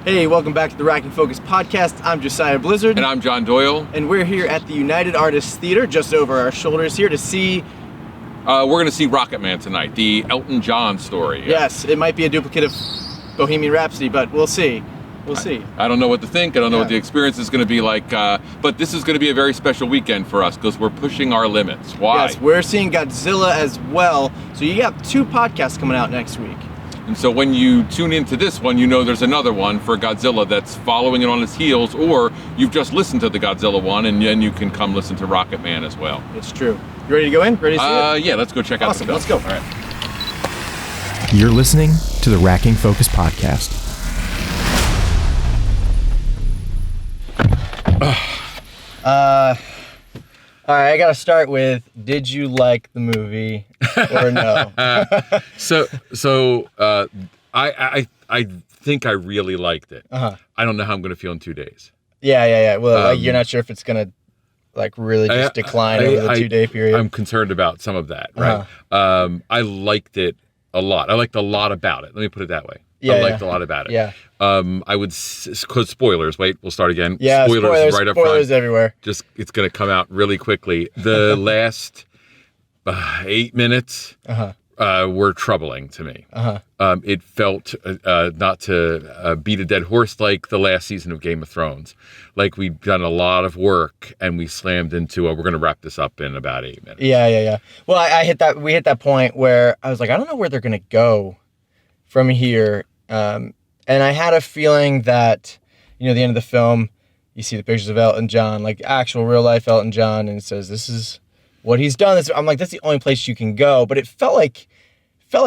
Hey, welcome back to the Racking Focus podcast. I'm Josiah Blizzard. And I'm John Doyle. And we're here at the United Artists Theater, just over our shoulders here to see... We're going to see Rocketman tonight, the Elton John story. Yes, it might be a duplicate of Bohemian Rhapsody, but we'll see. We'll see. I don't know what to think. I don't know what the experience is going to be like. But this is going to be a very special weekend for us because we're pushing our limits. Why? Yes, we're seeing Godzilla as well. So you have 2 podcasts coming out next week. And so when you tune into this one, you know there's another one for Godzilla that's following it on its heels, or you've just listened to the Godzilla one, and then you can come listen to Rocketman as well. It's true. You ready to go in? Ready to see it? Yeah, let's go check out the film. Let's go. All right. You're listening to the Racking Focus podcast. All right, I got to start with, did you like the movie or no? I think I really liked it. Uh-huh. I don't know how I'm going to feel in 2 days. Yeah. Well, you're not sure if it's going to really just decline over the 2-day period? I'm concerned about some of that, right? Uh-huh. I liked it a lot. I liked a lot about it. Let me put it that way. Yeah, I liked a lot about it. Yeah. I would, because spoilers, wait, we'll start again. Yeah, spoilers right up front. Spoilers everywhere. Just, it's going to come out really quickly. The last 8 minutes were troubling to me. It felt, not to beat a dead horse, like the last season of Game of Thrones. Like we'd done a lot of work and we slammed into, we're going to wrap this up in about 8 minutes. Yeah. Well, we hit that point where I was like, I don't know where they're going to go from here. And I had a feeling that, the end of the film, you see the pictures of Elton John, like actual real life Elton John, and it says, this is what he's done. I'm like, that's the only place you can go. But it felt like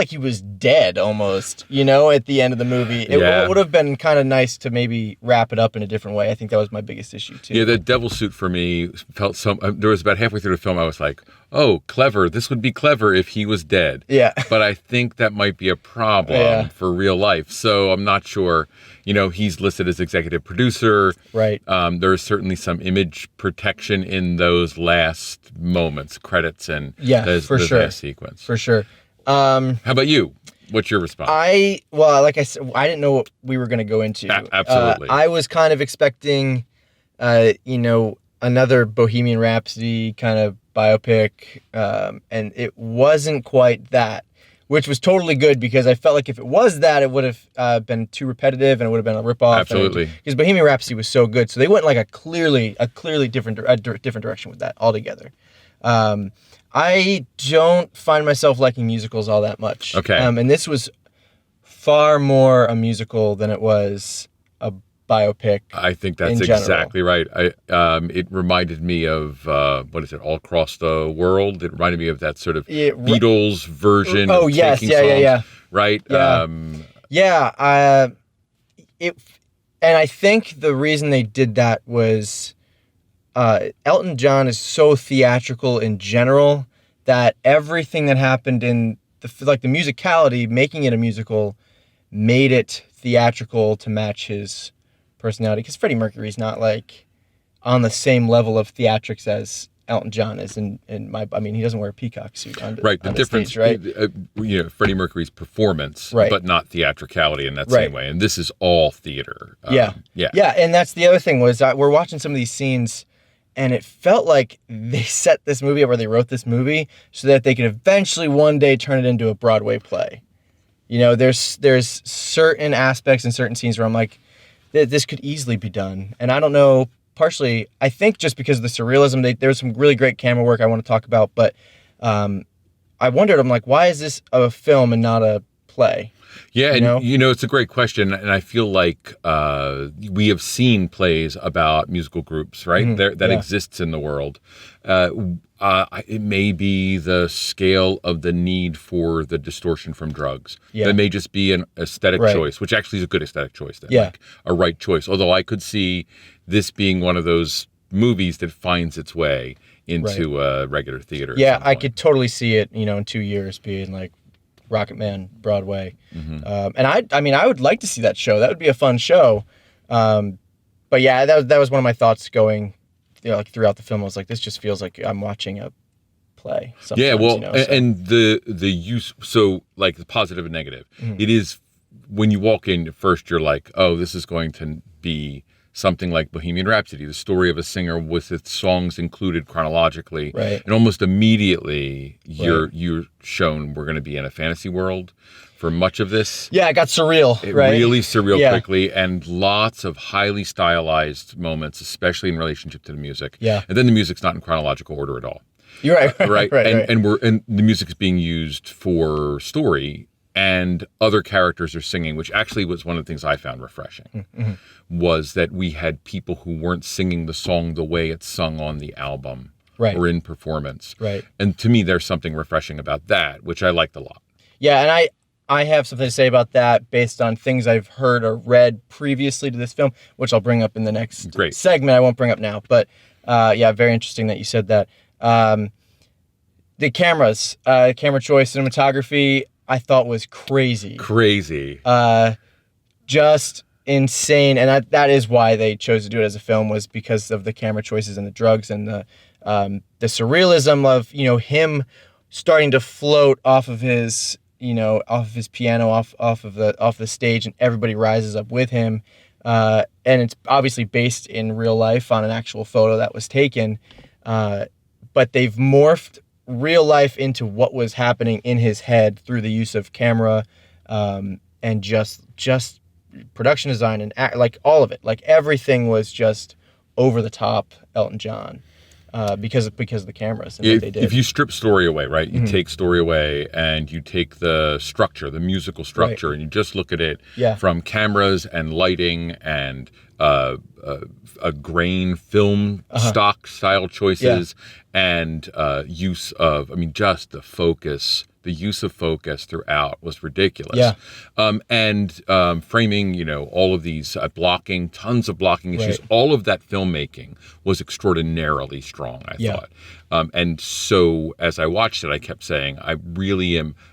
he was dead almost, at the end of the movie. It would have been kind of nice to maybe wrap it up in a different way. I think that was my biggest issue too. Yeah, the devil suit for me felt there was about halfway through the film I was like, oh, clever. This would be clever if he was dead. Yeah. But I think that might be a problem for real life. So I'm not sure. He's listed as executive producer. Right. There's certainly some image protection in those last moments, credits and for sure. last sequence. For sure. How about you? What's your response? Like I said, I didn't know what we were going to go into. Absolutely. I was kind of expecting, another Bohemian Rhapsody kind of biopic, and it wasn't quite that, which was totally good because I felt like if it was that, it would have been too repetitive and it would have been a ripoff. Absolutely. Because Bohemian Rhapsody was so good, so they went like a clearly different direction with that altogether. I don't find myself liking musicals all that much. Okay. And this was far more a musical than it was a biopic. I think that's exactly right. It reminded me of, All Across the World. It reminded me of that sort of Beatles version of taking songs. Right? Yeah. And I think the reason they did that was Elton John is so theatrical in general that everything that happened in the musicality, making it a musical, made it theatrical to match his personality. Because Freddie Mercury's not like on the same level of theatrics as Elton John is. He doesn't wear a peacock suit on the difference, stage, right? Freddie Mercury's performance, right, but not theatricality in that same way. And this is all theater. Yeah. And that's the other thing was we're watching some of these scenes. And it felt like they set this movie up, or they wrote this movie so that they could eventually one day turn it into a Broadway play. There's certain aspects and certain scenes where I'm like, this could easily be done. And I don't know, partially, I think just because of the surrealism, there's some really great camera work I want to talk about. But I wondered, I'm like, why is this a film and not a play? Yeah, it's a great question, and I feel like we have seen plays about musical groups, right? Mm-hmm. That exists in the world. It may be the scale of the need for the distortion from drugs. Yeah. That may just be an aesthetic choice, which actually is a good aesthetic choice. Then, like a right choice. Although I could see this being one of those movies that finds its way into regular theater. Yeah, I could totally see it, in 2 years being like Rocketman, Broadway. Mm-hmm. And I would like to see that show. That would be a fun show. But yeah, that was one of my thoughts going, throughout the film. I was like, this just feels like I'm watching a play. Yeah, well, and the use, so like the positive and negative, it is when you walk in at first, you're like, oh, this is going to be something like Bohemian Rhapsody, the story of a singer with its songs included chronologically. Right. And almost immediately you're shown we're going to be in a fantasy world for much of this. Yeah, it got surreal, It right? really surreal quickly, and lots of highly stylized moments, especially in relationship to the music. Yeah. And then the music's not in chronological order at all. You're right. Right. Right. And the music is being used for story, and other characters are singing, which actually was one of the things I found refreshing, was that we had people who weren't singing the song the way it's sung on the album or in performance. Right. And to me, there's something refreshing about that, which I liked a lot. Yeah, and I have something to say about that based on things I've heard or read previously to this film, which I'll bring up in the next segment. I won't bring up now, but yeah, very interesting that you said that. The cameras, camera choice, cinematography, I thought was crazy. Just insane, and that is why they chose to do it as a film, was because of the camera choices and the drugs and the surrealism of him starting to float off of his piano, off of the stage, and everybody rises up with him. And it's obviously based in real life on an actual photo that was taken, but they've morphed real life into what was happening in his head through the use of camera, and just production design and like all of it. Like everything was just over the top Elton John, because of the cameras and what they did. If you strip story away, right? You take story away and you take the structure, the musical structure, and you just look at it from cameras and lighting and a grain film stock style choices and use of, just the focus. The use of focus throughout was ridiculous. Yeah. And framing, all of these blocking, tons of blocking issues, all of that filmmaking was extraordinarily strong, I thought. And so as I watched it, I kept saying,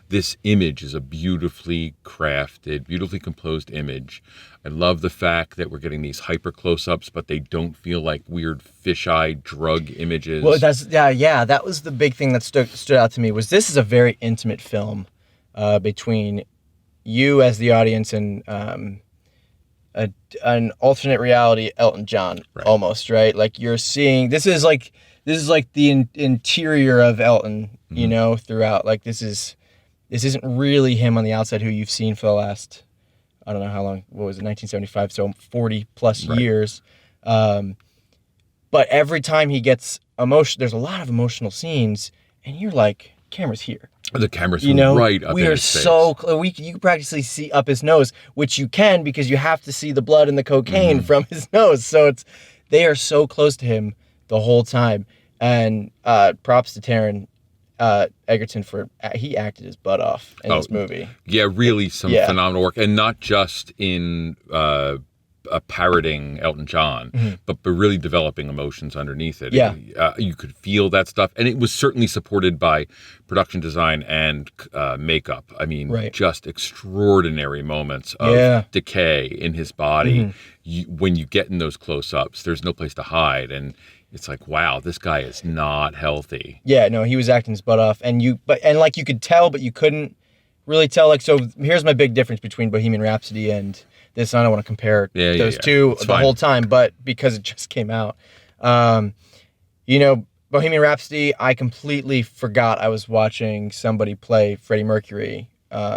this image is a beautifully crafted, beautifully composed image. I love the fact that we're getting these hyper close-ups, but they don't feel like weird fisheye drug images. Well, that was the big thing that stood out to me, was this is a very intimate film between you as the audience and an alternate reality Elton John, almost, right? Like you're seeing, this is like the interior of Elton, throughout. Like this isn't really him on the outside, who you've seen for the last, I don't know how long, what was it, 1975, so 40 plus years. But every time he gets emotion, there's a lot of emotional scenes, and you're like, camera's here. The camera's right up in his face. You can practically see up his nose, which you can because you have to see the blood and the cocaine from his nose. So they are so close to him the whole time. And props to Taron Egerton he acted his butt off in this movie. Yeah, really some phenomenal work, and not just in parroting Elton John, but really developing emotions underneath it. Yeah. You could feel that stuff, and it was certainly supported by production design and makeup. Just extraordinary moments of decay in his body. When you get in those close-ups, there's no place to hide, and it's like, wow, this guy is not healthy. Yeah, no, he was acting his butt off, and you could tell, but you couldn't really tell. Like, so here's my big difference between Bohemian Rhapsody and this. I don't want to compare those two the whole time, but because it just came out, Bohemian Rhapsody, I completely forgot I was watching somebody play Freddie Mercury,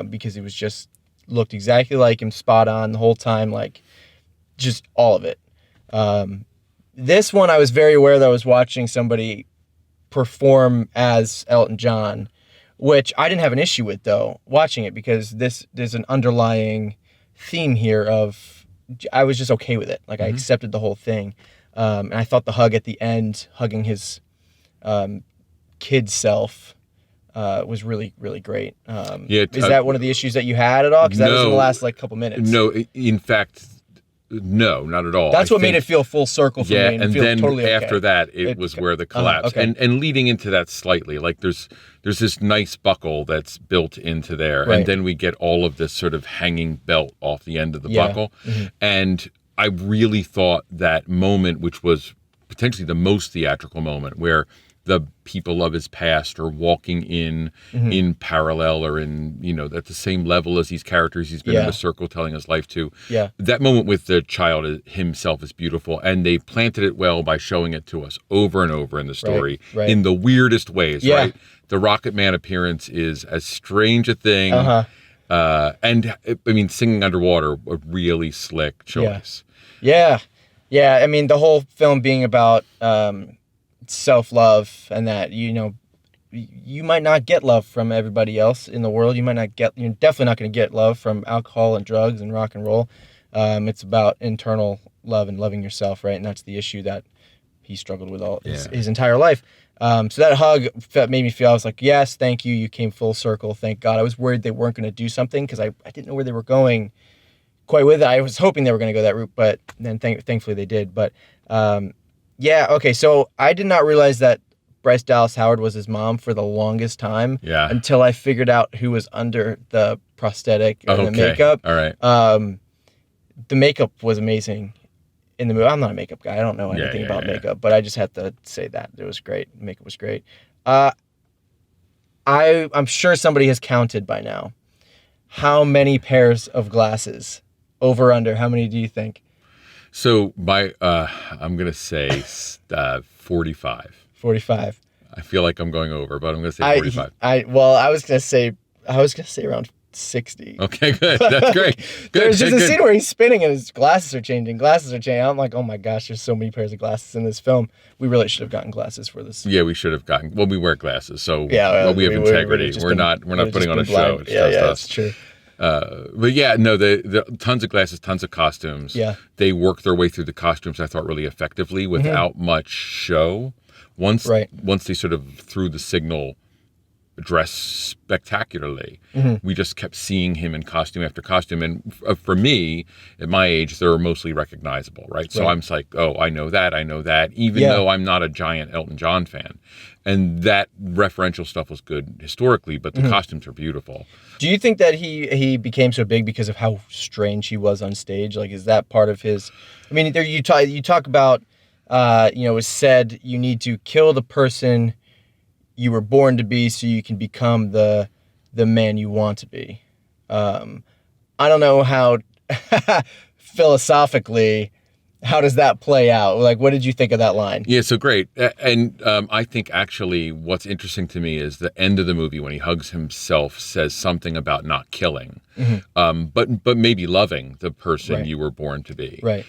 because he was just looked exactly like him, spot on the whole time, like just all of it. This one, I was very aware that I was watching somebody perform as Elton John, which I didn't have an issue with, though, watching it, because there's an underlying theme here of, I was just okay with it. Like, I accepted the whole thing. And I thought the hug at the end, hugging his kid self, was really, really great. Is that one of the issues that you had at all? Because that was in the last, couple minutes. No, in fact... No, not at all. That's what made it feel full circle for me. And feel then totally after that, it was where the collapse. And leading into that slightly, like there's this nice buckle that's built into there, and then we get all of this sort of hanging belt off the end of the buckle. And I really thought that moment, which was potentially the most theatrical moment, where the people of his past are walking in parallel or in, at the same level as these characters he's been in the circle telling his life to. Yeah. That moment with the child himself is beautiful, and they planted it well by showing it to us over and over in the story in the weirdest ways, right? The Rocketman appearance is as strange a thing. And I mean, singing underwater, a really slick choice. Yeah. I mean, the whole film being about self-love, and that, you might not get love from everybody else in the world. You're definitely not going to get love from alcohol and drugs and rock and roll. It's about internal love and loving yourself, right? And that's the issue that he struggled with his entire life. So that hug made me feel, I was like, yes, thank you. You came full circle. Thank God. I was worried they weren't going to do something because I didn't know where they were going quite with it. I was hoping they were going to go that route, but then thankfully they did. But okay. So I did not realize that Bryce Dallas Howard was his mom for the longest time until I figured out who was under the prosthetic and the makeup. All right. The makeup was amazing in the movie. I'm not a makeup guy. I don't know anything about makeup, but I just had to say that it was great. Makeup was great. I'm sure somebody has counted by now. How many pairs of glasses? Over, under, how many do you think? So I'm going to say 45. 45. I feel like I'm going over, but I'm going to say 45. I was going to say around 60. Okay, good. That's great. Good. There's just a scene where he's spinning and his glasses are changing. I'm like, oh my gosh, there's so many pairs of glasses in this film. We really should have gotten glasses for this. Yeah, we should have gotten. Well, we wear glasses, so we have integrity. We're not putting on a show. It's just us. That's true. But yeah, no, the tons of glasses, tons of costumes. Yeah. They worked their way through the costumes, I thought, really effectively without much show. Once they sort of threw the signal, dress spectacularly, we just kept seeing him in costume after costume. And for me, at my age, they're mostly recognizable, right? So I'm just like, oh, I know that, even though I'm not a giant Elton John fan. And that referential stuff was good historically, but the costumes are beautiful. Do you think that he became so big because of how strange he was on stage? Like, is that part of his? I mean, there you talk about, it was said you need to kill the person you were born to be so you can become the man you want to be. I don't know how philosophically. How does that play out? Like, what did you think of that line? Yeah, so great. And I think actually what's interesting to me is the end of the movie when he hugs himself says something about not killing, but maybe loving the person you were born to be. Right.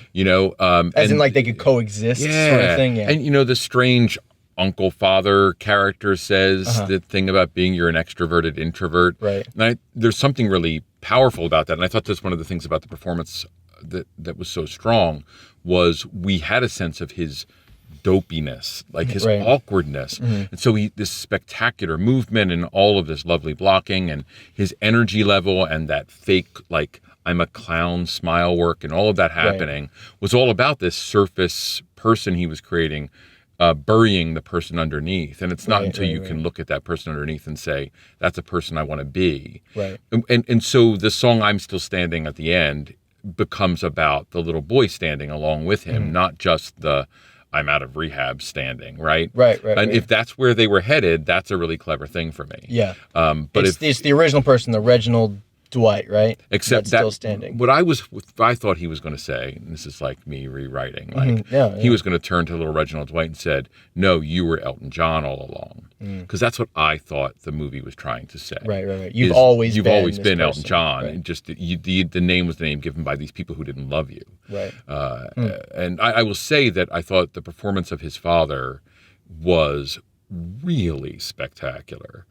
As in like they could coexist sort of thing. Yeah. And the strange uncle-father character says the thing about being you're an extroverted introvert. Right. And there's something really powerful about that. And I thought that's one of the things about the performance that was so strong was we had a sense of his dopiness, like his awkwardness. And so this spectacular movement and all of this lovely blocking and his energy level and that fake, like, I'm a clown smile work and all of that happening was all about this surface person he was creating, burying the person underneath. And it's not until you can look at that person underneath and say, that's a person I want to be. Right. And so the song I'm Still Standing at the end becomes about the little boy standing along with him, not just the I'm out of rehab standing, right? Right. And if that's where they were headed, that's a really clever thing for me. Yeah. But it's the original person, the Reginald Dwight, right? Except that's that still standing. What I thought he was going to say, and this is like me rewriting, like he was going to turn to little Reginald Dwight and said, "No, you were Elton John all along," because that's what I thought the movie was trying to say. Right. You've always been Elton John. Right. And just the name was the name given by these people who didn't love you. Right. And I will say that I thought the performance of his father was really spectacular.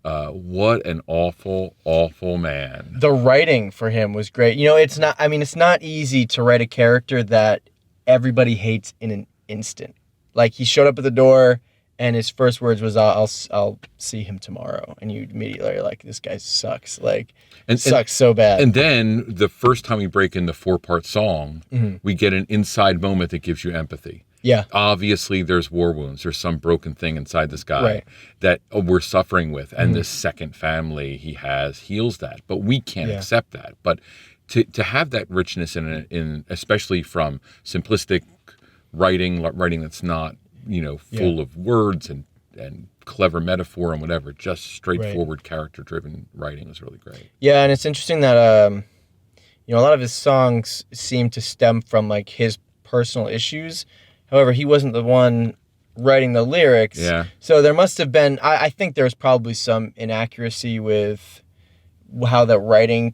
What an awful, awful man. The writing for him was great. It's not easy to write a character that everybody hates in an instant. Like, he showed up at the door and his first words was, I'll see him tomorrow. And you immediately are like, this guy sucks. Like, sucks so bad. And then the first time we break in the 4-part song, we get an inside moment that gives you empathy. Yeah. Obviously, there's war wounds. There's some broken thing inside this guy that we're suffering with. And this second family he has heals that. But we can't accept that. But to have that richness in especially from simplistic writing that's not, full of words and and clever metaphor and whatever. Just straightforward character-driven writing was really great. Yeah, and it's interesting that a lot of his songs seem to stem from like his personal issues. However, he wasn't the one writing the lyrics. Yeah. So there must have been. I think there's probably some inaccuracy with how the writing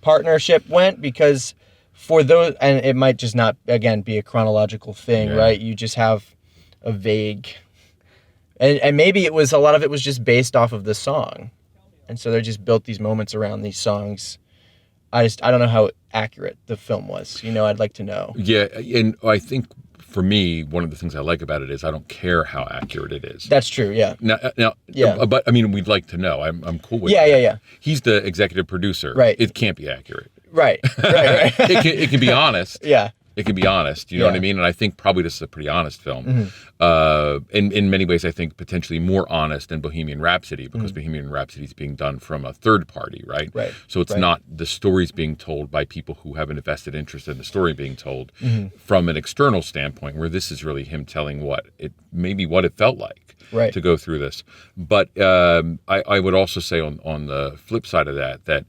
partnership went, because for those, and it might just not, again, be a chronological thing, right? You just have a vague, and maybe a lot of it was just based off of the song, and so they just built these moments around these songs. I don't know how accurate the film was. I'd like to know. Yeah, and I think for me, one of the things I like about it is I don't care how accurate it is. That's true. Yeah. Now, but I mean, we'd like to know. I'm cool with that. Yeah. He's the executive producer. Right. It can't be accurate. Right. It can be honest. Yeah. It can be honest. You know what I mean? And I think probably this is a pretty honest film. In many ways, I think potentially more honest than Bohemian Rhapsody, because Bohemian Rhapsody is being done from a third party, right? Right. So it's not the stories being told by people who have an invested interest in the story being told from an external standpoint, where this is really him telling what it felt like to go through this. But I would also say on the flip side of that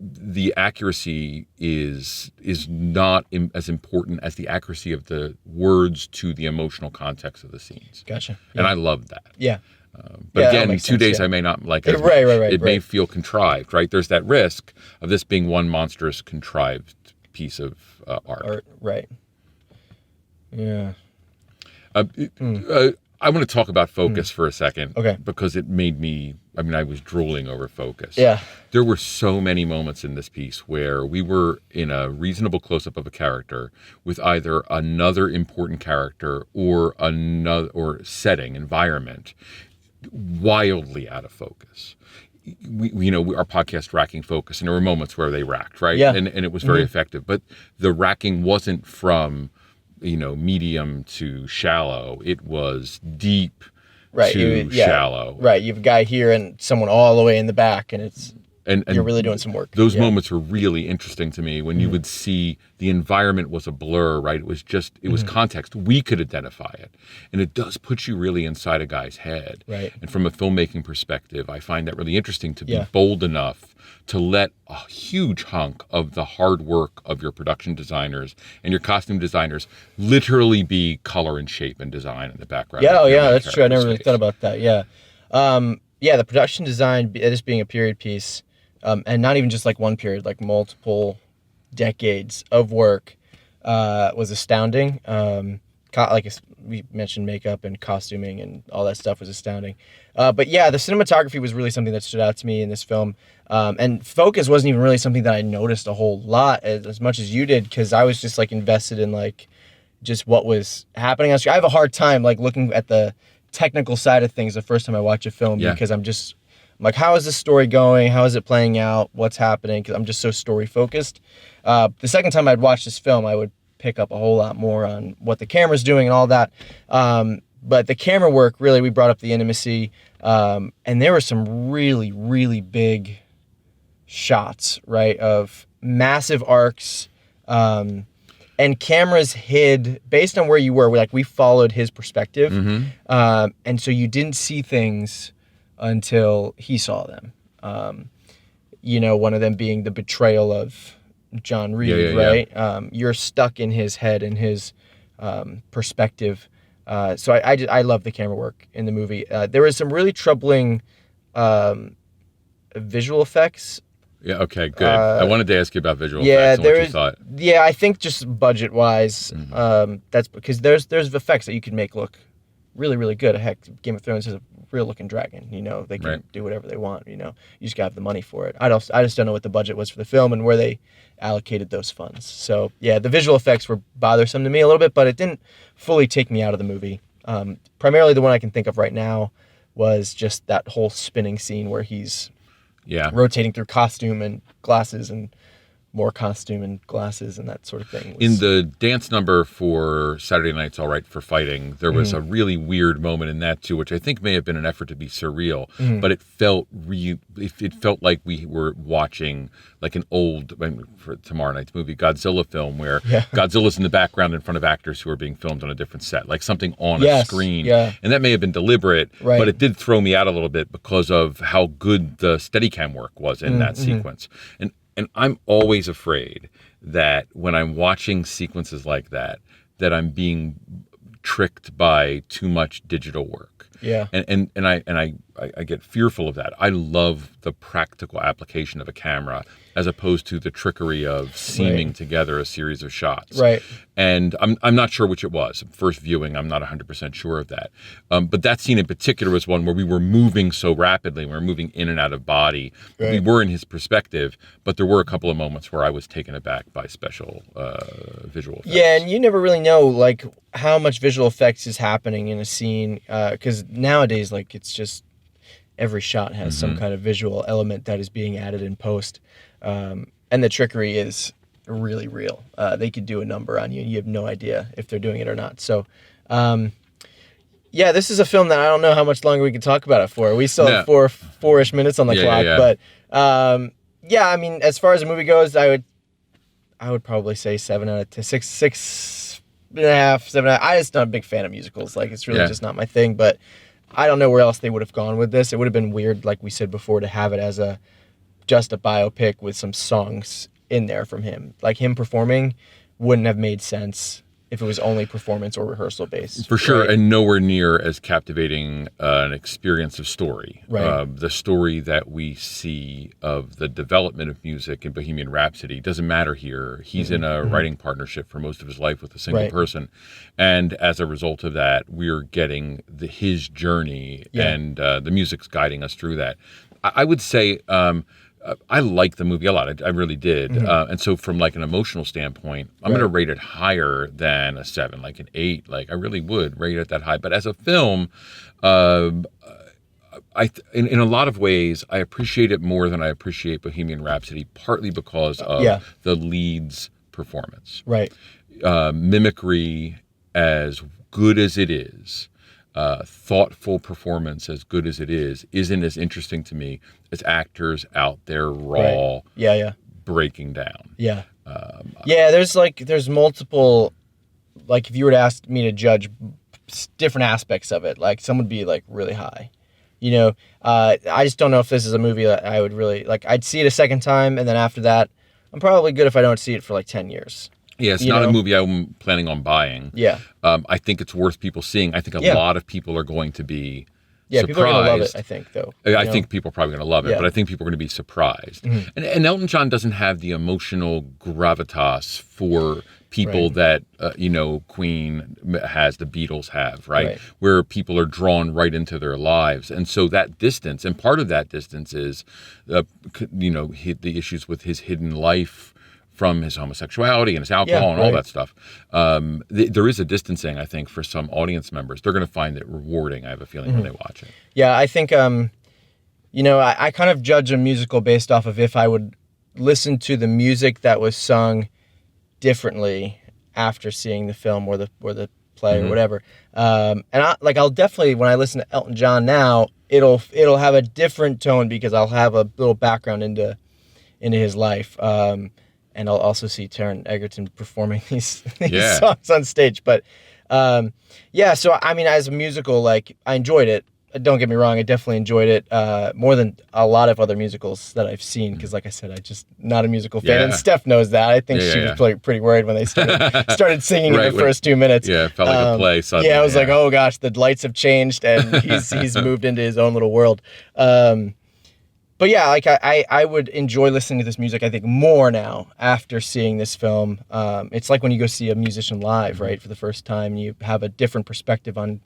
the accuracy is not as important as the accuracy of the words to the emotional context of the scenes. Gotcha. And I love that. Yeah. But again, 2 days I may not like it. Right. It may feel contrived, right? There's that risk of this being one monstrous contrived piece of art. Right. Yeah. I want to talk about focus for a second. Okay. Because it made me, I was drooling over focus. Yeah. There were so many moments in this piece where we were in a reasonable close-up of a character with either another important character or setting, environment, wildly out of focus. Our podcast Racking Focus, and there were moments where they racked, right? Yeah. And it was very effective. But the racking wasn't from medium to shallow. It was deep to shallow. Right. You have a guy here and someone all the way in the back, and you're really doing some work. Those moments were really interesting to me when you would see the environment was a blur, right? It was context. We could identify it. And it does put you really inside a guy's head. Right. And from a filmmaking perspective, I find that really interesting to be bold enough to let a huge hunk of the hard work of your production designers and your costume designers literally be color and shape and design in the background. Yeah, that's true. I never really thought about that. Yeah. The production design, this being a period piece, and not even just like one period, like multiple decades of work, was astounding. Like we mentioned, makeup and costuming and all that stuff was astounding. But the cinematography was really something that stood out to me in this film. And focus wasn't even really something that I noticed a whole lot as much as you did, because I was just like invested in like just what was happening on screen. I have a hard time like looking at the technical side of things the first time I watch a film, because I'm like, how is this story going? How is it playing out? What's happening? Because I'm just so story focused. The second time I'd watch this film, I would pick up a whole lot more on what the camera's doing and all that. But the camera work, really, we brought up the intimacy. And there were some really, really big shots, right, of massive arcs. And cameras hid, based on where you were, we followed his perspective. And so you didn't see things until he saw them. One of them being the betrayal of John Reed, right? Yeah. You're stuck in his head and his perspective. So I love the camera work in the movie. There was some really troubling visual effects. Yeah, okay, good. I wanted to ask you about visual effects and what you thought. Yeah, I think just budget-wise, that's because there's effects that you can make look really, really good. Heck, Game of Thrones is a real-looking dragon. They can do whatever they want. You just gotta have the money for it. I just don't know what the budget was for the film and where they allocated those funds. So yeah, the visual effects were bothersome to me a little bit, but it didn't fully take me out of the movie. Primarily, the one I can think of right now was just that whole spinning scene where he's rotating through costume and glasses and more costume and glasses and that sort of thing. In the dance number for Saturday Night's All Right for Fighting, there was a really weird moment in that too, which I think may have been an effort to be surreal, but it felt it felt like we were watching like an old, for tomorrow night's movie, Godzilla film, where Godzilla's in the background in front of actors who are being filmed on a different set, like something on a screen. Yeah. And that may have been deliberate, but it did throw me out a little bit because of how good the Steadicam work was in that sequence. And I'm always afraid that when I'm watching sequences like that I'm being tricked by too much digital work. Yeah. And I get fearful of that. I love the practical application of a camera as opposed to the trickery of seaming together a series of shots. Right. And I'm not sure which it was. First viewing, I'm not 100% sure of that. But that scene in particular was one where we were moving so rapidly. We were moving in and out of body. Right. We were in his perspective, but there were a couple of moments where I was taken aback by special visual effects. Yeah, and you never really know like how much visual effects is happening in a scene, because nowadays, like, it's just every shot has some kind of visual element that is being added in post. And the trickery is really real. They could do a number on you. You have no idea if they're doing it or not. So, yeah, this is a film that I don't know how much longer we can talk about it for. We still have four-ish minutes on the clock. But, yeah, I mean, as far as the movie goes, I would probably say 7 out of 10, 6.5, 7. I'm just not a big fan of musicals. Like, it's really just not my thing. But I don't know where else they would have gone with this. It would have been weird, like we said before, to have it as just a biopic with some songs in there from him. Like, him performing wouldn't have made sense if it was only performance or rehearsal based. For sure, and nowhere near as captivating an experience of story. Right. The story that we see of the development of music in Bohemian Rhapsody doesn't matter here. He's in a writing partnership for most of his life with a single person. And as a result of that, we're getting his journey, and the music's guiding us through that. I would say I like the movie a lot. I really did. And so from like an emotional standpoint, I'm going to rate it higher than a 7, like an 8. Like I really would rate it that high. But as a film, in a lot of ways, I appreciate it more than I appreciate Bohemian Rhapsody, partly because of the lead's performance. Right. Mimicry, as good as it is, thoughtful performance as good as it is, isn't as interesting to me as actors out there raw breaking down. There's multiple, like, if you were to ask me to judge different aspects of it, like, some would be like really high, you know. I just don't know if this is a movie that I would really like. I'd see it a second time, and then after that I'm probably good if I don't see it for like 10 years. Yeah, it's not a movie I'm planning on buying. Yeah. I think it's worth people seeing. I think a lot of people are going to be surprised. People are going to love it, I think, though. I think people are probably going to love it, but I think people are going to be surprised. And Elton John doesn't have the emotional gravitas for people that, Queen has, the Beatles have, right? Where people are drawn right into their lives. And so that distance, and part of that distance is, the issues with his hidden life from his homosexuality and his alcohol and all that stuff. There is a distancing, I think, for some audience members. They're going to find it rewarding, I have a feeling, when they watch it. Yeah, I think, I kind of judge a musical based off of if I would listen to the music that was sung differently after seeing the film or the play or whatever. And I'll definitely, when I listen to Elton John now, it'll have a different tone because I'll have a little background into his life. And I'll also see Taron Egerton performing these songs on stage. But, so, I mean, as a musical, like, I enjoyed it. Don't get me wrong, I definitely enjoyed it more than a lot of other musicals that I've seen. Because, like I said, I'm just not a musical fan. And Steph knows that. I think she was pretty worried when they started singing in the first 2 minutes. Yeah, it felt like a play suddenly. Yeah, I was like, oh gosh, the lights have changed and he's moved into his own little world. But yeah, like I would enjoy listening to this music, I think, more now after seeing this film. It's like when you go see a musician live, right, for the first time, you have a different perspective on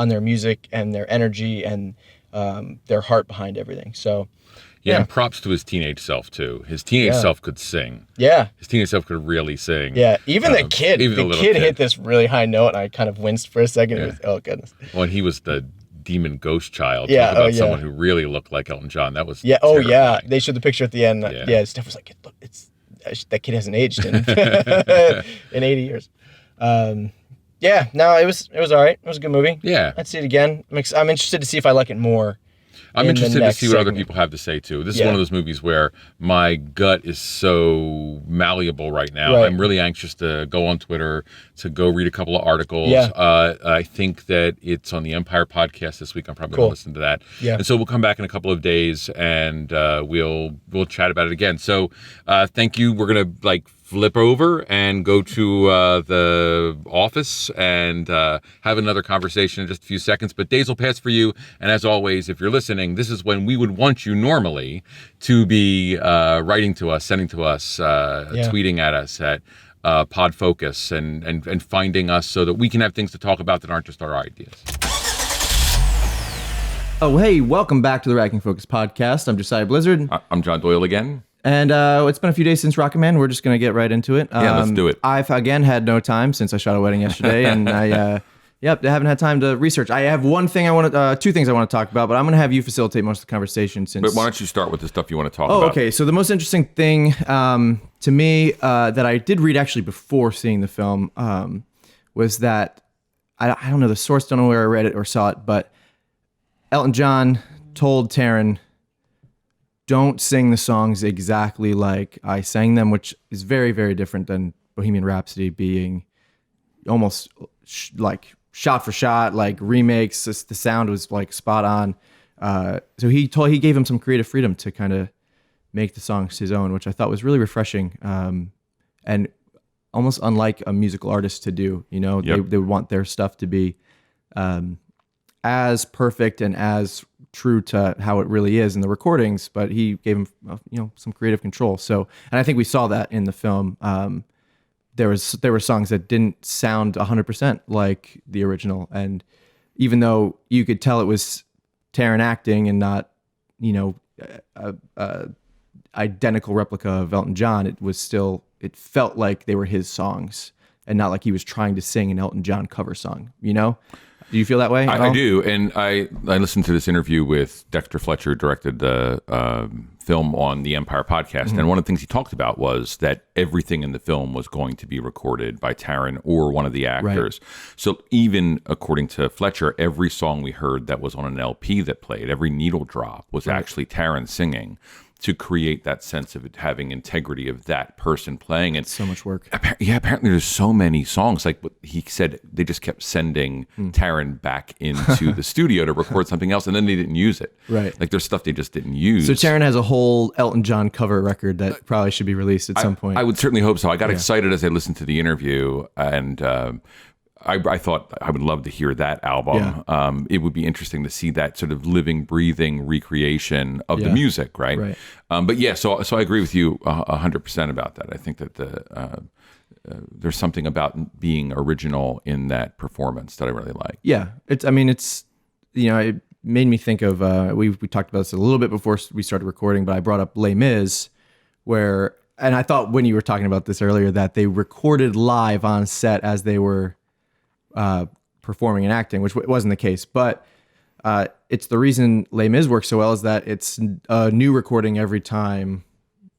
their music and their energy and their heart behind everything. So, and props to his teenage self too. His teenage self could sing. Yeah, his teenage self could really sing. Yeah, even the kid, the kid hit this really high note, and I kind of winced for a second. It was, oh goodness. Well, and he was the demon ghost child. Talk about someone who really looked like Elton John. That was terrifying. They showed the picture at the end. Steph was like, "Look, it's that kid hasn't aged in in 80 years. Yeah, no, it was all right. It was a good movie. Yeah. I'd see it again. I'm interested to see if I like it more. I'm interested to see what other people have to say too. This is one of those movies where my gut is so malleable right now. Right. I'm really anxious to go on Twitter, to go read a couple of articles. Yeah. I think that it's on the Empire podcast this week. I'm probably going to listen to that. Yeah. And so we'll come back in a couple of days and we'll chat about it again. So thank you. We're going to flip over and go to the office and have another conversation in just a few seconds. But days will pass for you. And as always, if you're listening, this is when we would want you normally to be writing to us, sending to us, tweeting at us at PodFocus and finding us so that we can have things to talk about that aren't just our ideas. Oh, hey, welcome back to the Racking Focus podcast. I'm Josiah Blizzard. I'm John Doyle again. And it's been a few days since Rocketman. We're just going to get right into it. Let's do it. I've, again, had no time since I shot a wedding yesterday, and I haven't had time to research. I have two things I want to talk about, but I'm going to have you facilitate most of the conversation. But why don't you start with the stuff you want to talk about? Oh, okay. So the most interesting thing to me that I did read actually before seeing the film was that, I don't know the source, don't know where I read it or saw it, but Elton John told Taron, don't sing the songs exactly like I sang them, which is very, very different than Bohemian Rhapsody being almost like shot for shot, like remakes. The sound was like spot on. So he gave him some creative freedom to kind of make the songs his own, which I thought was really refreshing and almost unlike a musical artist to do. You know, they would want their stuff to be as perfect and as true to how it really is in the recordings, but he gave him some creative control. So, and I think we saw that in the film. There were songs that didn't sound 100% like the original, and even though you could tell it was Taron acting and not a identical replica of Elton John, it felt like they were his songs and not like he was trying to sing an Elton John cover song. You know? Do you feel that way? I do, and I listened to this interview with Dexter Fletcher, who directed the film on the Empire podcast, and one of the things he talked about was that everything in the film was going to be recorded by Taron or one of the actors. Right. So even according to Fletcher, every song we heard that was on an LP that played, every needle drop was actually Taron singing, to create that sense of it having integrity of that person playing. And so much work. Apparently there's so many songs. Like what he said, they just kept sending Taron back into the studio to record something else, and then they didn't use it. Right. Like there's stuff they just didn't use. So Taron has a whole Elton John cover record that probably should be released at some point. I would certainly hope so. I got excited as I listened to the interview, and I thought I would love to hear that album. Yeah. It would be interesting to see that sort of living, breathing recreation of the music, right? But yeah, so I agree with you 100% about that. I think that there's something about being original in that performance that I really like. Yeah, it made me think of we talked about this a little bit before we started recording, but I brought up Les Mis, and I thought when you were talking about this earlier that they recorded live on set as they were performing and acting, which wasn't the case, but it's the reason Les Mis works so well is that it's a new recording every time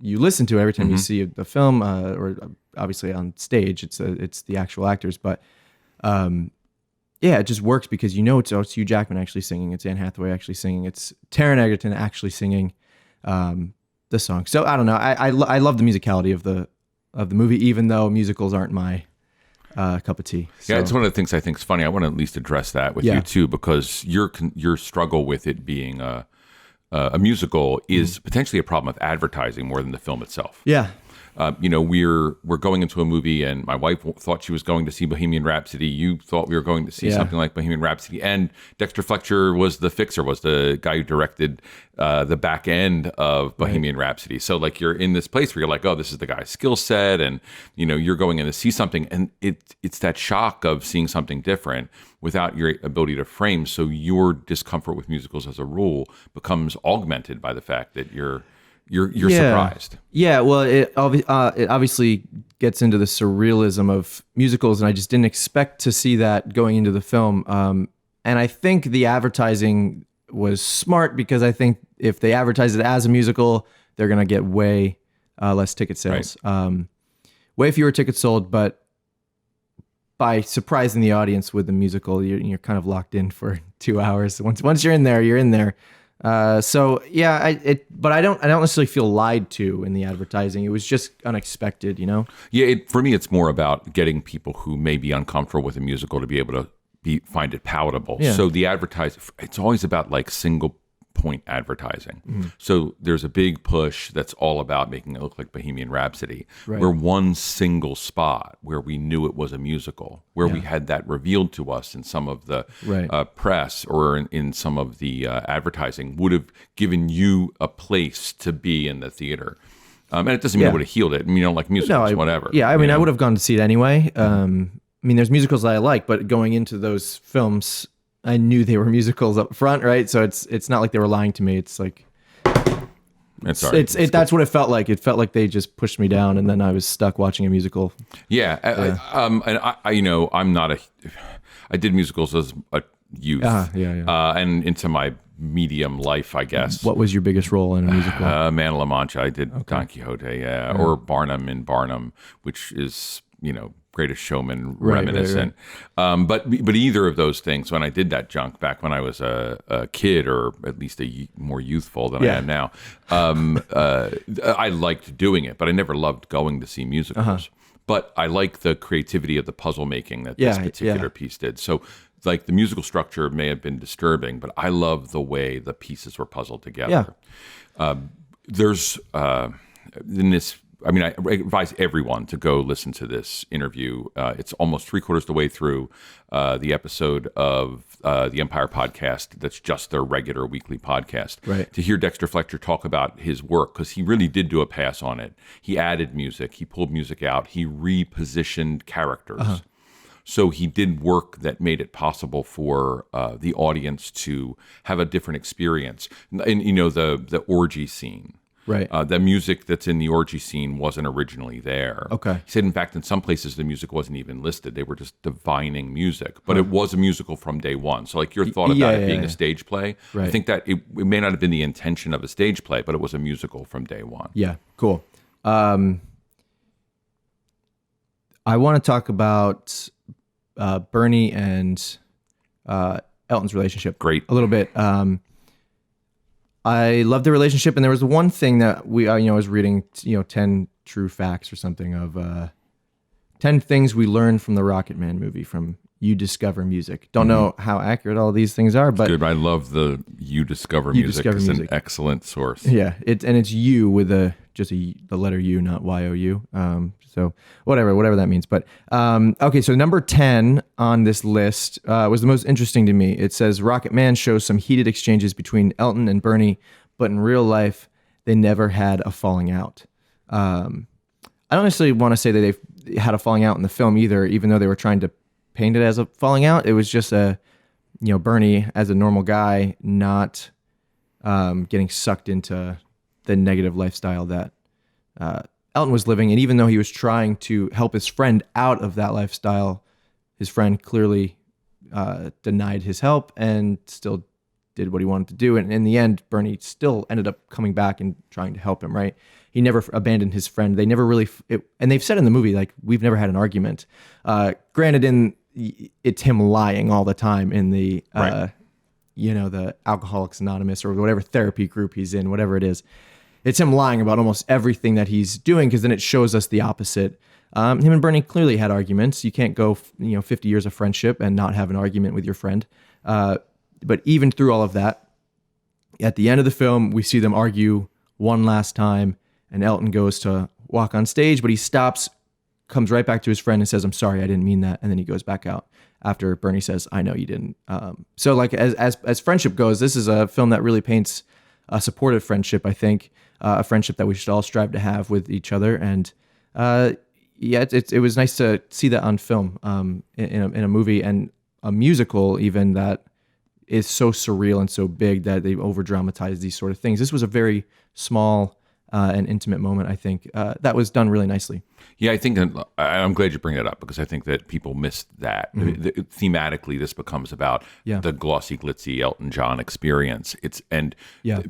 you listen to it, every time you see the film, or obviously on stage, it's the actual actors, but it just works because it's Hugh Jackman actually singing, it's Anne Hathaway actually singing, it's Taron Egerton actually singing the song. So I don't know, I love the musicality of the movie, even though musicals aren't my cup of tea. So. Yeah, it's one of the things I think is funny. I want to at least address that with you too, because your struggle with it being a musical is potentially a problem of advertising more than the film itself. Yeah. We're going into a movie, and my wife thought she was going to see Bohemian Rhapsody. You thought we were going to see something like Bohemian Rhapsody, and Dexter Fletcher was the guy who directed the back end of Bohemian Rhapsody. So like you're in this place where you're like, oh, this is the guy's skill set, and you're going in to see something, and it's that shock of seeing something different without your ability to frame. So your discomfort with musicals as a rule becomes augmented by the fact that you're surprised. Yeah, well, it obviously gets into the surrealism of musicals, and I just didn't expect to see that going into the film. And I think the advertising was smart because I think if they advertise it as a musical, they're going to get way less ticket sales. Way fewer tickets sold, but by surprising the audience with the musical, you're kind of locked in for 2 hours. Once you're in there, you're in there. So yeah, but I don't necessarily feel lied to in the advertising. It was just unexpected, you know? Yeah, for me, it's more about getting people who may be uncomfortable with a musical to be able to find it palatable. Yeah. So the it's always about like single point advertising. Mm-hmm. So there's a big push that's all about making it look like Bohemian Rhapsody. Right. Where one single spot where we knew it was a musical, where we had that revealed to us in some of the press or in some of the advertising would have given you a place to be in the theater. And it doesn't mean it would have healed it. I mean, you don't like musicals, whatever. Yeah, I mean, I would have gone to see it anyway. I mean, there's musicals that I like, but going into those films, I knew they were musicals up front, right? So it's not like they were lying to me. It's like that's what it felt like. It felt like they just pushed me down, and then I was stuck watching a musical. Yeah, and I you know, I did musicals as a youth, and into my medium life, I guess. What was your biggest role in a musical? Man of La Mancha. I did Don Quixote, or Barnum in Barnum, which is, you know, Greatest Showman reminiscent. Right. But either of those things, when I did that junk back when I was a kid, or at least more youthful than I am now, I liked doing it, but I never loved going to see musicals. But I like the creativity of the puzzle making that this particular piece did. So like the musical structure may have been disturbing, but I love the way the pieces were puzzled together. There's in this, I mean, I advise everyone to go listen to this interview. It's almost 3/4 the way through the episode of the Empire podcast. That's just their regular weekly podcast. Right. To hear Dexter Fletcher talk about his work, because he really did do a pass on it. He added music. He pulled music out. He repositioned characters. So he did work that made it possible for the audience to have a different experience. And, you know, the orgy scene. Right. The music that's in the orgy scene wasn't originally there. Okay. He said, in fact, in some places the music wasn't even listed. They were just divining music. But it was a musical from day one. So like your thought about it being a stage play, I think that it may not have been the intention of a stage play, but it was a musical from day one. Yeah, cool. I want to talk about Bernie and Elton's relationship. Great. A little bit. I love the relationship, and there was one thing that I was reading, 10 true facts or something of 10 things we learned from the Rocketman movie, from You Discover Music. Don't know how accurate all these things are, but good. I love the You Discover Music. It's an excellent source. Yeah, it's you with the letter U, not YOU. So whatever that means. But okay, so number 10 on this list was the most interesting to me. It says Rocketman shows some heated exchanges between Elton and Bernie, but in real life, they never had a falling out. I don't necessarily want to say that they had a falling out in the film either, even though they were trying to paint it as a falling out. It was just Bernie as a normal guy not getting sucked into the negative lifestyle that Elton was living. And even though he was trying to help his friend out of that lifestyle, his friend clearly denied his help and still did what he wanted to do. And in the end, Bernie still ended up coming back and trying to help him, right? He never abandoned his friend. They never really, and they've said in the movie, like, we've never had an argument. Granted, it's him lying all the time in the, the Alcoholics Anonymous or whatever therapy group he's in, whatever it is. It's him lying about almost everything that he's doing, because then it shows us the opposite. Him and Bernie clearly had arguments. You can't go 50 years of friendship and not have an argument with your friend. But even through all of that, at the end of the film, we see them argue one last time, and Elton goes to walk on stage, but he stops, comes right back to his friend and says, "I'm sorry, I didn't mean that." And then he goes back out after Bernie says, "I know you didn't." So like as friendship goes, this is a film that really paints a supportive friendship, I think. A friendship that we should all strive to have with each other. And it was nice to see that on film, in a movie and a musical even that is so surreal and so big that they over dramatize these sort of things. This was a very small an intimate moment. I think that was done really nicely. Yeah, I think I'm glad you bring that up because I think that people miss that. Thematically, this becomes about the glossy, glitzy Elton John experience.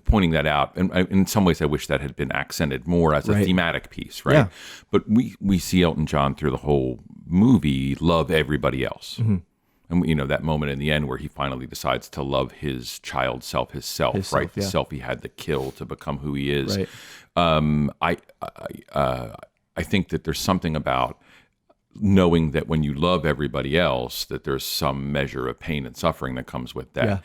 Pointing that out, and in some ways, I wish that had been accented more as a thematic piece, right? Yeah. But we see Elton John through the whole movie love everybody else. And that moment in the end where he finally decides to love his child self, his self, the self he had to kill to become who he is. Right. I think that there's something about knowing that when you love everybody else, that there's some measure of pain and suffering that comes with that. Yeah.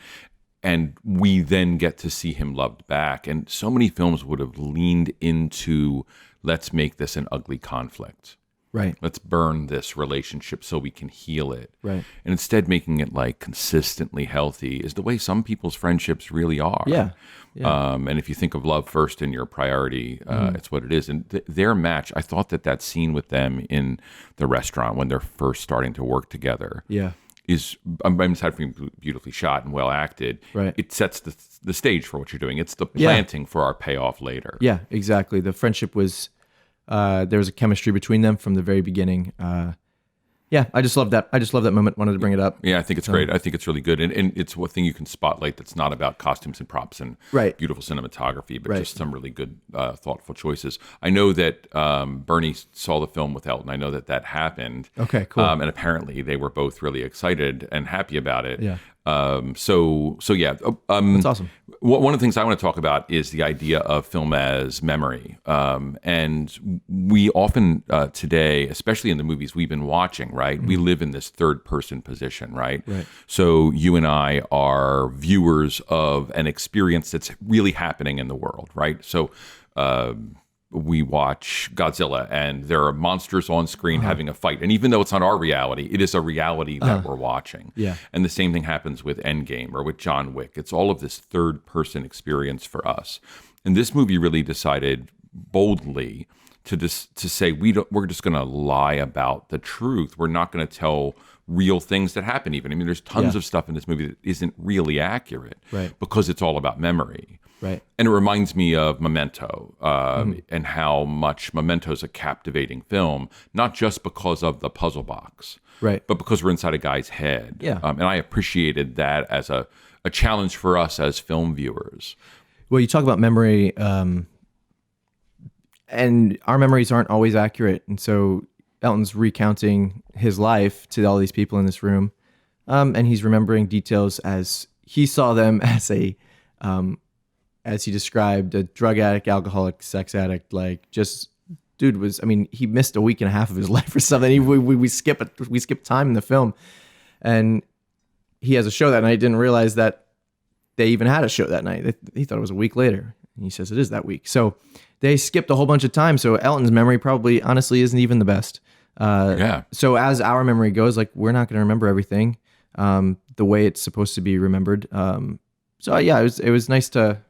And we then get to see him loved back. And so many films would have leaned into, let's make this an ugly conflict. Right. Let's burn this relationship so we can heal it. Right. And instead making it like consistently healthy is the way some people's friendships really are. Yeah. And if you think of love first in your priority, it's what it is. And their match, I thought that scene with them in the restaurant when they're first starting to work together is, aside from being beautifully shot and well acted, it sets the stage for what you're doing. It's the planting for our payoff later. Yeah, exactly. The friendship was... there was a chemistry between them from the very beginning. I just love that. I just love that moment. Wanted to bring it up. Yeah, I think it's great. I think it's really good. And it's one thing you can spotlight that's not about costumes and props and beautiful cinematography, but just some really good, thoughtful choices. I know that Bernie saw the film with Elton. I know that happened. Okay, cool. And apparently they were both really excited and happy about it. Yeah. That's awesome. One of the things I want to talk about is the idea of film as memory. And we often today, especially in the movies we've been watching, right, we live in this third person position, right? So you and I are viewers of an experience that's really happening in the world, right? So we watch Godzilla and there are monsters on screen having a fight. And even though it's not our reality, it is a reality that we're watching. Yeah. And the same thing happens with Endgame or with John Wick. It's all of this third person experience for us. And this movie really decided boldly to say, we're just going to lie about the truth. We're not going to tell real things that happen even. I mean, there's tons of stuff in this movie that isn't really accurate because it's all about memory. Right. And it reminds me of Memento and how much Memento is a captivating film, not just because of the puzzle box, but because we're inside a guy's head. Yeah. And I appreciated that as a challenge for us as film viewers. Well, you talk about memory, and our memories aren't always accurate. And so Elton's recounting his life to all these people in this room, and he's remembering details as he saw them as as he described, a drug addict, alcoholic, sex addict, like just dude was, I mean, he missed a week and a half of his life or something. We skip time in the film, and he has a show that night. Didn't realize that they even had a show that night. He thought it was a week later. And he says it is that week. So they skipped a whole bunch of time. So Elton's memory probably honestly isn't even the best. So as our memory goes, like we're not going to remember everything the way it's supposed to be remembered. It was nice to.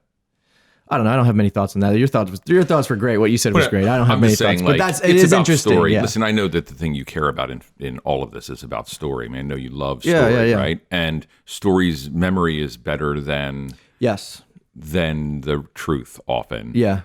I don't know. I don't have many thoughts on that. Your thoughts were great. What you said was great. I don't have many thoughts, but it is interesting. Story. Yeah. Listen, I know that the thing you care about in all of this is about story. I mean, I know you love story, right? And stories, memory is better than the truth often. Yeah.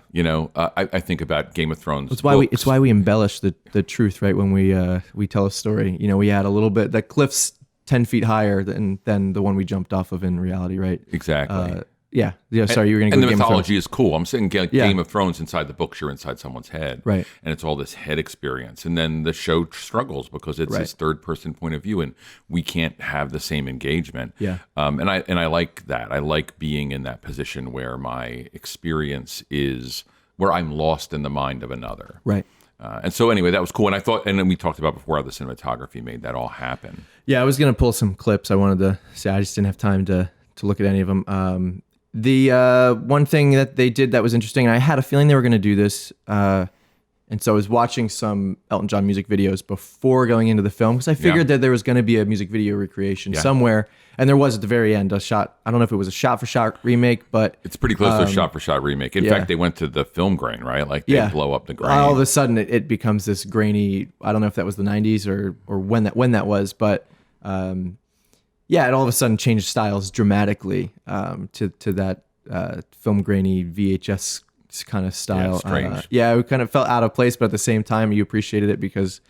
I think about Game of Thrones. It's why we embellish the truth, right? When we tell a story, we add a little bit. The cliff's 10 feet higher than the one we jumped off of in reality, right? Exactly. Sorry, you were going to go. And the Game mythology is cool. I'm saying Game of Thrones inside the books, you're inside someone's head, right? And it's all this head experience. And then the show struggles because it's this third person point of view, and we can't have the same engagement. Yeah. And I like that. I like being in that position where my experience is where I'm lost in the mind of another. Right. And so anyway, that was cool. And then we talked about before how the cinematography made that all happen. Yeah, I was going to pull some clips. I wanted to say I just didn't have time to look at any of them. The one thing that they did that was interesting, and I had a feeling they were going to do this, and so I was watching some Elton John music videos before going into the film because I figured that there was going to be a music video recreation somewhere, and there was at the very end a shot. I don't know if it was a shot-for-shot remake, but it's pretty close to a shot-for-shot remake. In fact, they went to the film grain, right? Like they blow up the grain. All of a sudden, it becomes this grainy. I don't know if that was the '90s or when that was, but. It all of a sudden changed styles dramatically to that film grainy VHS kind of style. Strange. It kind of felt out of place, but at the same time, you appreciated it because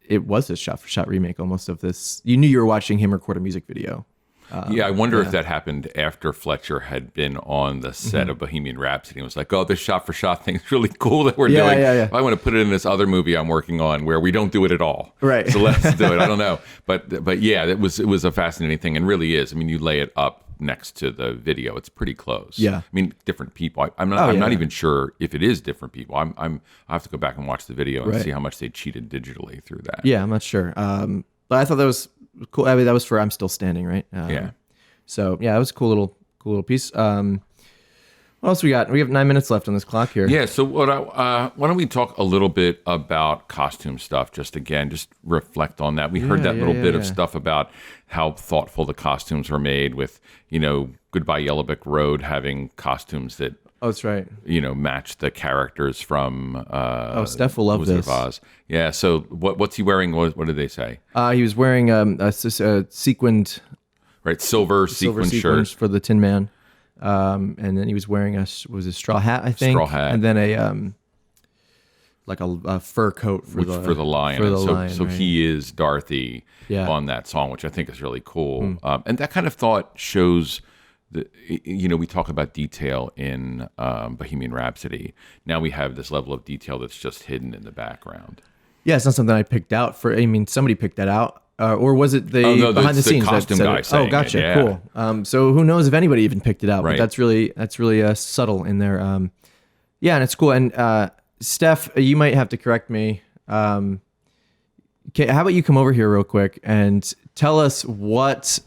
it was a shot-for-shot remake almost of this. You knew you were watching him record a music video. I wonder if that happened after Fletcher had been on the set of Bohemian Rhapsody and was like, oh, this shot-for-shot thing is really cool that we're doing. I want to put it in this other movie I'm working on where we don't do it at all. Right. So let's do it. I don't know. But yeah, it was a fascinating thing and really is. I mean, you lay it up next to the video, it's pretty close. Yeah. I mean, different people. I'm not even sure if it is different people. I have to go back and watch the video and see how much they cheated digitally through that. Yeah, I'm not sure. But I thought that was cool. I mean, that was for I'm Still Standing, right? So yeah, it was a cool little piece. What else we got? We have 9 minutes left on this clock here. Yeah. So why don't we talk a little bit about costume stuff? Just reflect on that. We heard that little bit of stuff about how thoughtful the costumes were made with, Goodbye Yellow Brick Road having costumes that. Oh, that's right. Match the characters from. Steph will love Wizard this. of Oz. Yeah. So what's he wearing? What did they say? He was wearing a sequined. Right, silver sequin shirt for the Tin Man, and then he was wearing a straw hat, I think, straw hat, and then a fur coat for the lion. So right? he is Dorothy on that song, which I think is really cool. And that kind of thought shows that we talk about detail in Bohemian Rhapsody. Now we have this level of detail that's just hidden in the background. Yeah, it's not something I picked out. Somebody picked that out. Or was it behind the scenes costume that guy saying gotcha, it, yeah. Cool. So who knows if anybody even picked it out? Right. But that's really subtle in there. And it's cool. And Steph, you might have to correct me. How about you come over here real quick and tell us what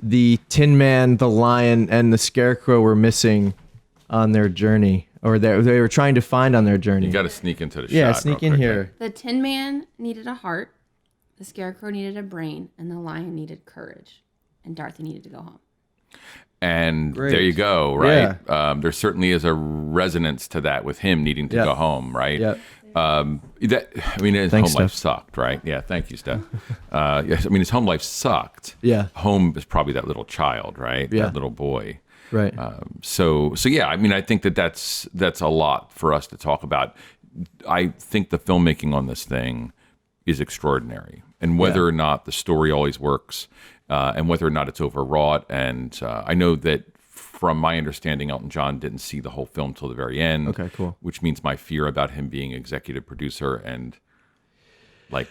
the Tin Man, the Lion, and the Scarecrow were missing on their journey, or they were trying to find on their journey. You got to sneak into the shot. Yeah, sneak in here. The Tin Man needed a heart. The Scarecrow needed a brain, and the Lion needed courage, and Dorothy needed to go home. And there you go, right? Yeah. There certainly is a resonance to that with him needing to go home, right? Yeah. His home life sucked, right? Yeah, thank you, Steph. Yes, his home life sucked. Yeah. Home is probably that little child, right? Yeah. That little boy. Right. So yeah, I think that's a lot for us to talk about. I think the filmmaking on this thing is extraordinary, and whether or not the story always works, and whether or not it's overwrought. And I know that from my understanding, Elton John didn't see the whole film till the very end. Okay, cool. Which means my fear about him being executive producer and he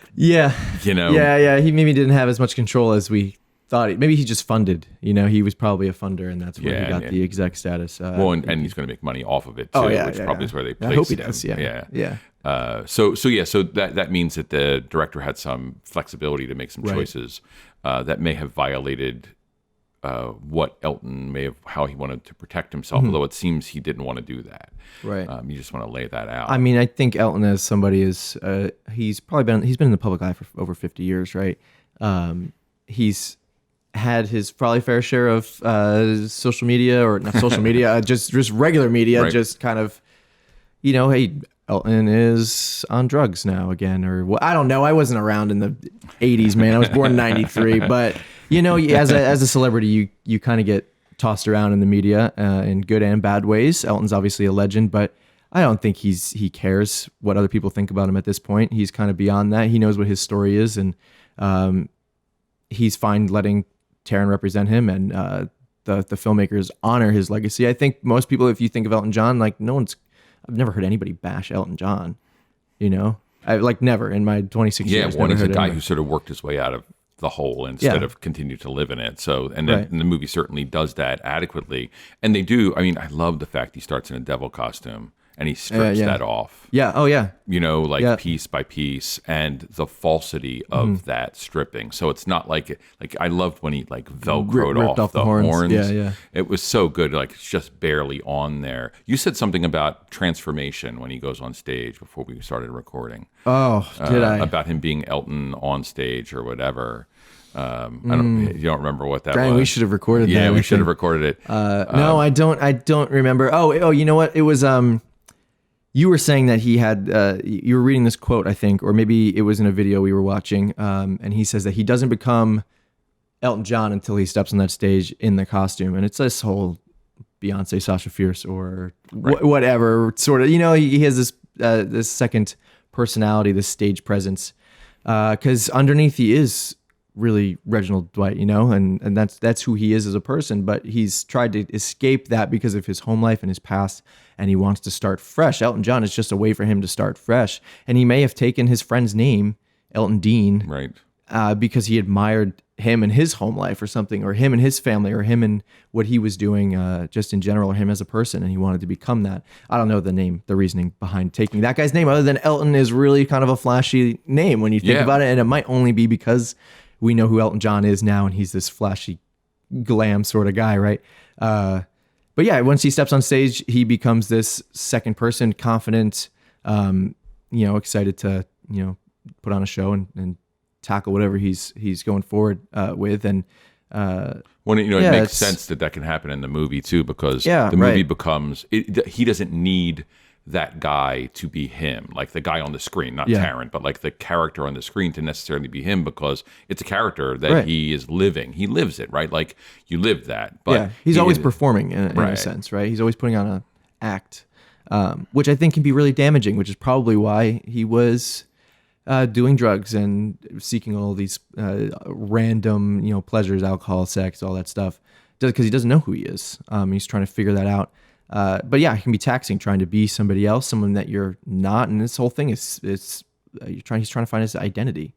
maybe didn't have as much control as we thought. Maybe he just funded. He was probably a funder, and that's where he got the exec status. And he's going to make money off of it too, which probably is where they placed I hope he him. does. Yeah. So that means that the director had some flexibility to make some choices that may have violated what Elton how he wanted to protect himself. Although it seems he didn't want to do that. Right. You just want to lay that out. I think Elton as somebody is he's been in the public eye for over 50 years, right? He's had his probably fair share of social media, or not social media, just regular media, right. Just kind of, hey, Elton is on drugs now again, or I don't know. I wasn't around in the 80s, man. I was born in 93, but as a celebrity, you kind of get tossed around in the media in good and bad ways. Elton's obviously a legend, but I don't think he cares what other people think about him at this point. He's kind of beyond that. He knows what his story is, and he's fine letting Taron represent him, and the filmmakers honor his legacy. I think most people, if you think of Elton John, I've never heard anybody bash Elton John. I never in my 26 years. Yeah, one is a guy who sort of worked his way out of the hole instead of continued to live in it. So, and the movie certainly does that adequately. And they do. I love the fact he starts in a devil costume and he strips that off. Yeah. Oh, yeah. Piece by piece, and the falsity of that stripping. So it's not like I loved when he velcroed off the horns. Yeah. It was so good. It's just barely on there. You said something about transformation when he goes on stage before we started recording. Oh, did I? About him being Elton on stage or whatever. You don't remember what that was. We should have recorded that. Yeah, we should have recorded it. No, I don't remember. Oh, you know what? It was you were saying that he had, you were reading this quote, I think, or maybe it was in a video we were watching, and he says that he doesn't become Elton John until he steps on that stage in the costume. And it's this whole Beyonce, Sasha Fierce, or whatever sort of, he has this second personality, this stage presence, because underneath he is really Reginald Dwight, and that's who he is as a person, but he's tried to escape that because of his home life and his past, and he wants to start fresh. Elton John is just a way for him to start fresh, and he may have taken his friend's name, Elton Dean, right, because he admired him and his home life or something, or him and his family, or him and what he was doing just in general, or him as a person, and he wanted to become that. I don't know the reasoning behind taking that guy's name, other than Elton is really kind of a flashy name when you think about it, and it might only be because we know who Elton John is now, and he's this flashy glam sort of guy, right? But yeah, once he steps on stage, he becomes this second person, confident, excited to, put on a show and tackle whatever he's going forward with. And it makes sense that can happen in the movie too, because the movie becomes, he doesn't need that guy to be him, like the guy on the screen, not Taron, but like the character on the screen to necessarily be him, because it's a character that he is living. He lives it, right? Like you live that. But he's always performing in a sense, right? He's always putting on an act, which I think can be really damaging, which is probably why he was doing drugs and seeking all these random, pleasures, alcohol, sex, all that stuff, because he doesn't know who he is. He's trying to figure that out. But yeah, it can be taxing trying to be somebody else, someone that you're not. And this whole thing he's trying to find his identity,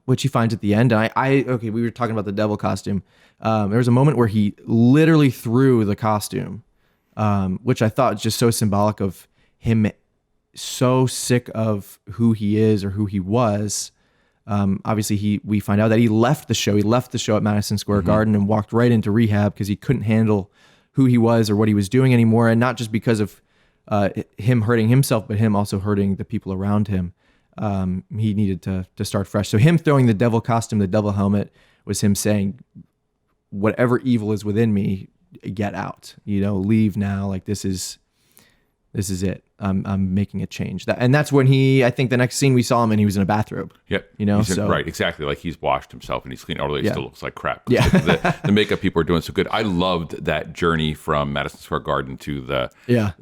which he finds at the end. And okay, we were talking about the devil costume. There was a moment where he literally threw the costume, which I thought was just so symbolic of him, so sick of who he is or who he was. Obviously we find out that he left the show. He left the show at Madison Square Garden and walked right into rehab because he couldn't handle who he was or what he was doing anymore. And not just because of him hurting himself, but him also hurting the people around him. He needed to start fresh. So him throwing the devil costume, the devil helmet, was him saying, whatever evil is within me, get out, leave now. Like this is it. I'm making a change. And that's when I think the next scene we saw him in, he was in a bathrobe. Yep. Right, exactly. Like he's washed himself and he's clean. Although he still looks like crap. Yeah. The makeup people are doing so good. I loved that journey from Madison Square Garden to the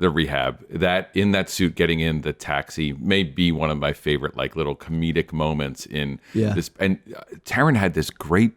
rehab. That in that suit, getting in the taxi may be one of my favorite like little comedic moments in this. And Taron had this great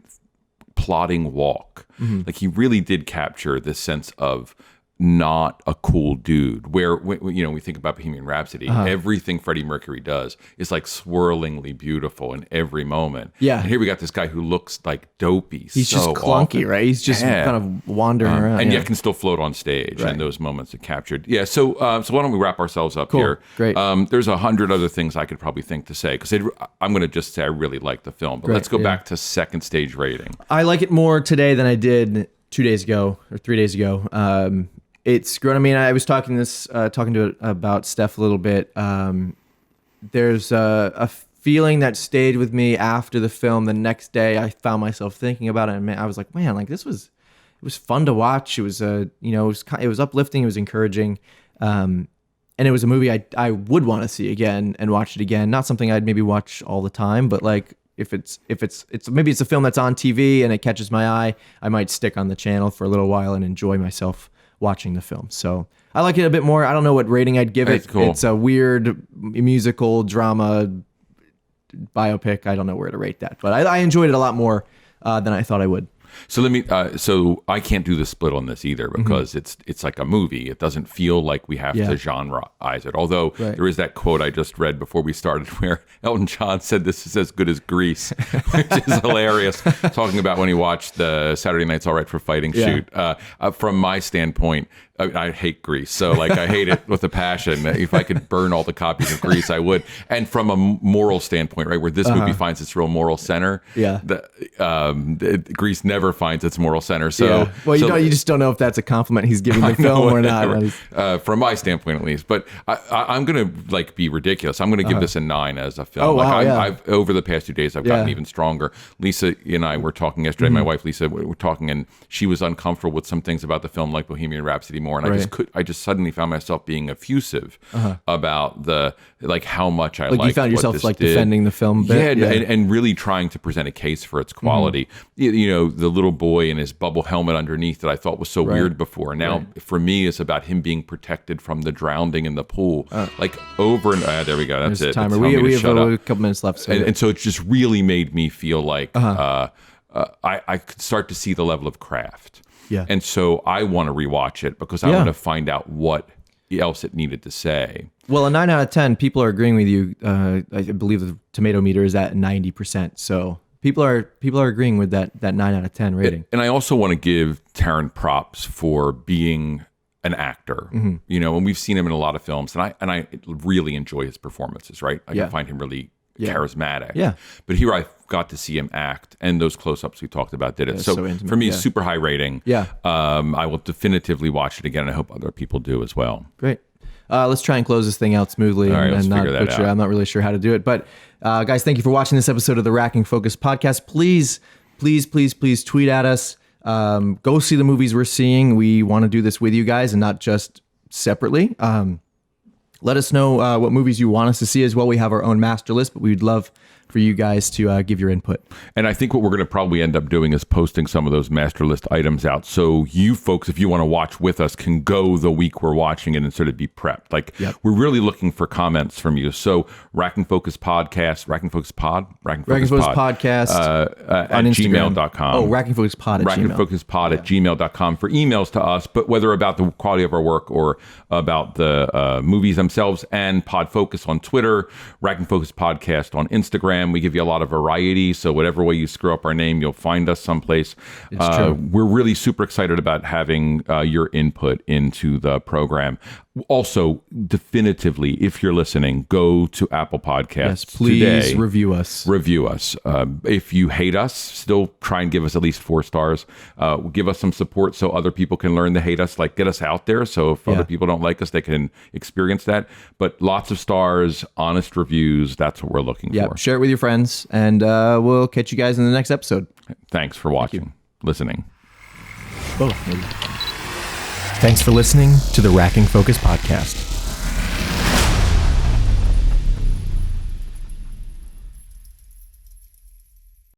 plodding walk. Like he really did capture this sense of not a cool dude, where we think about Bohemian Rhapsody, everything Freddie Mercury does is like swirlingly beautiful in every moment. And here we got this guy who looks like dopey. He's so just clunky, often. Right? He's just kind of wandering around, and yet can still float on stage. And those moments are captured. So why don't we wrap ourselves up here? Great. There's 100 other things I could probably think to say, because I'm going to just say I really like the film, but let's go back to second stage rating. I like it more today than I did 2 days ago or 3 days ago. It's grown. I mean, I was talking about Steph a little bit. There's a feeling that stayed with me after the film. The next day, I found myself thinking about it, and I was like, man, like it was fun to watch. It was it was uplifting. It was encouraging, and it was a movie I would want to see again and watch it again. Not something I'd maybe watch all the time, but like if it's maybe it's a film that's on TV and it catches my eye, I might stick on the channel for a little while and enjoy myself watching the film. So I like it a bit more. I don't know what rating I'd give it. Cool. It's a weird musical drama biopic. I don't know where to rate that, but I enjoyed it a lot more than I thought I would. So let me. So I can't do the split on this either, because it's like a movie. It doesn't feel like we have to genreize it. Although there is that quote I just read before we started, where Elton John said this is as good as Grease, which is hilarious. Talking about when he watched the Saturday Night's All Right for Fighting shoot. From my standpoint, I hate Grease, so like I hate it with a passion. If I could burn all the copies of Grease, I would. And from a moral standpoint, right, where this movie finds its real moral center, Grease never finds its moral center. So, well, you just don't know if that's a compliment he's giving the film or not. From my standpoint, at least. But I'm gonna like be ridiculous. I'm gonna give this a 9 as a film. Oh, wow, I've over the past 2 days, I've gotten even stronger. Lisa and I were talking yesterday. My wife Lisa, we were talking, and she was uncomfortable with some things about the film, like Bohemian Rhapsody anymore. And I just suddenly found myself being effusive about how much I liked you found yourself what this did. defending the film a bit. And really trying to present a case for its quality. The little boy in his bubble helmet underneath that I thought was so weird before. Now, for me, it's about him being protected from the drowning in the pool. Over and there we go. That's it. Timer. We have a couple minutes left. And so it just really made me feel like I could start to see the level of craft. Yeah. And so I want to rewatch it because I want to find out what else it needed to say. Well, a 9 out of 10, people are agreeing with you. I believe the tomato meter is at 90%. So people are agreeing with that 9 out of 10 rating. And I also want to give Taron props for being an actor, and we've seen him in a lot of films, and I really enjoy his performances. Right, I can find him really charismatic. Yeah, but here I got to see him act, and those close-ups we talked about did it. So for me, super high rating. Yeah, I will definitively watch it again, and I hope other people do as well. Great. Let's try and close this thing out smoothly and not butcher. I'm not really sure how to do it, but guys, thank you for watching this episode of the Racking Focus podcast. Please tweet at us. Go see the movies we're seeing. We want to do this with you guys and not just separately. Let us know what movies you want us to see as well. We have our own master list, but we'd love for you guys to give your input. And I think what we're going to probably end up doing is posting some of those master list items out. So you folks, if you want to watch with us, can go the week we're watching it and sort of be prepped. We're really looking for comments from you. So Racking Focus Podcast, Racking Focus Podcast at gmail.com. Oh, Racking Focus Pod at Racking Focus Pod at gmail.com for emails to us, but whether about the quality of our work or about the movies themselves, and Pod Focus on Twitter, Racking Focus Podcast on Instagram. We give you a lot of variety, so whatever way you screw up our name, you'll find us someplace. It's true. We're really super excited about having your input into the program. Also, definitively, if you're listening, go to Apple Podcasts. Yes, please today. Review us. If you hate us, still try and give us at least 4 stars. Give us some support so other people can learn to hate us. Get us out there so if other people don't like us, they can experience that. But lots of stars, honest reviews, that's what we're looking for. Share it with your friends, and we'll catch you guys in the next episode. Thanks for watching, listening. Both, maybe. Thanks for listening to the Racking Focus podcast.